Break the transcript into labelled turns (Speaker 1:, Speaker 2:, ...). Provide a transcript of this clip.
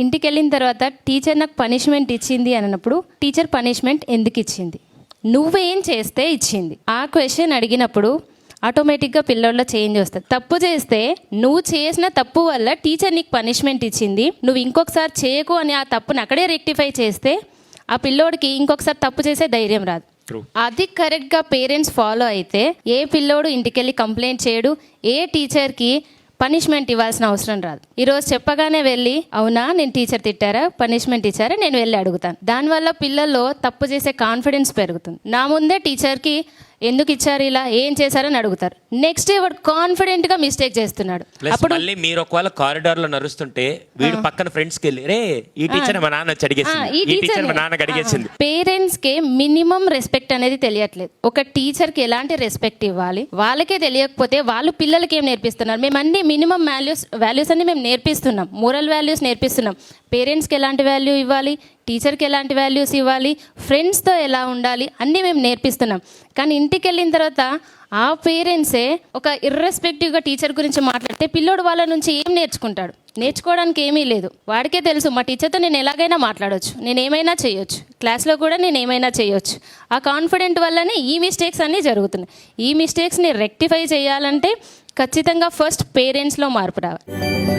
Speaker 1: ఇంటికి వెళ్ళిన తర్వాత టీచర్ నాకు పనిష్మెంట్ ఇచ్చింది అన్నప్పుడు టీచర్ పనిష్మెంట్ ఎందుకు ఇచ్చింది, నువ్వేం చేస్తే ఇచ్చింది, ఆ క్వశ్చన్ అడిగినప్పుడు ఆటోమేటిక్గా పిల్లోళ్ళలో చేంజ్ వస్తుంది. తప్పు చేస్తే నువ్వు చేసిన తప్పు వల్ల టీచర్ నీకు పనిష్మెంట్ ఇచ్చింది, నువ్వు ఇంకొకసారి చేయకు అని ఆ తప్పుని అక్కడే రెక్టిఫై చేస్తే ఆ పిల్లోడికి ఇంకొకసారి తప్పు చేసే ధైర్యం రాదు. అది కరెక్ట్గా పేరెంట్స్ ఫాలో అయితే ఏ పిల్లోడు ఇంటికెళ్ళి కంప్లైంట్ చేయడు, ఏ టీచర్కి పనిష్మెంట్ ఇవ్వాల్సిన అవసరం రాదు. ఈరోజు చెప్పగానే వెళ్ళి అవునా నేను టీచర్ తిట్టారా పనిష్మెంట్ ఇచ్చారా నేను వెళ్ళి అడుగుతాను. దానివల్ల పిల్లల్లో తప్పు చేసే కాన్ఫిడెన్స్ పెరుగుతుంది. నా ముందే టీచర్కి ఎందుకు ఇచ్చారు ఇలా ఏం చేశారని అడుగుతారు. నెక్స్ట్ వాడు కాన్ఫిడెంట్ గా మిస్టేక్ చేస్తున్నాడు.
Speaker 2: అప్పుడు మళ్ళీ మీరు ఒకవేళ కారిడార్ లో నడుస్తుంటే వీడు పక్కన ఫ్రెండ్స్ కి వెళ్ళి రే ఈ టీచర్ మా నాన్న అడిగేసింది, ఈ టీచర్ మా నాన్నకి అడిగేసింది.
Speaker 1: పేరెంట్స్ కి మినిమం రెస్పెక్ట్ అనేది తెలియట్లేదు. ఒక టీచర్ కి ఎలాంటి రెస్పెక్ట్ ఇవ్వాలి వాళ్ళకే తెలియకపోతే వాళ్ళు పిల్లలకి ఏం నేర్పిస్తున్నారు. మేము అన్ని మినిమం వాల్యూస్ అన్ని మేము నేర్పిస్తున్నాం, మోరల్ వాల్యూస్ నేర్పిస్తున్నాం. పేరెంట్స్కి ఎలాంటి వాల్యూ ఇవ్వాలి, టీచర్కి ఎలాంటి వాల్యూస్ ఇవ్వాలి, ఫ్రెండ్స్తో ఎలా ఉండాలి అన్నీ మేము నేర్పిస్తున్నాం. కానీ ఇంటికి వెళ్ళిన తర్వాత ఆ పేరెంట్సే ఒక ఇర్రెస్పెక్టివ్గా టీచర్ గురించి మాట్లాడితే పిల్లోడు వాళ్ళ నుంచి ఏం నేర్చుకుంటాడు? నేర్చుకోవడానికి ఏమీ లేదు. వాడికే తెలుసు మా టీచర్తో నేను ఎలాగైనా మాట్లాడవచ్చు, నేను ఏమైనా చేయొచ్చు, క్లాస్లో కూడా నేను ఏమైనా చేయొచ్చు. ఆ కాన్ఫిడెంట్ వల్లనే ఈ మిస్టేక్స్ అన్నీ జరుగుతున్నాయి. ఈ మిస్టేక్స్ని రెక్టిఫై చేయాలంటే ఖచ్చితంగా ఫస్ట్ పేరెంట్స్లో మార్పు రావాలి.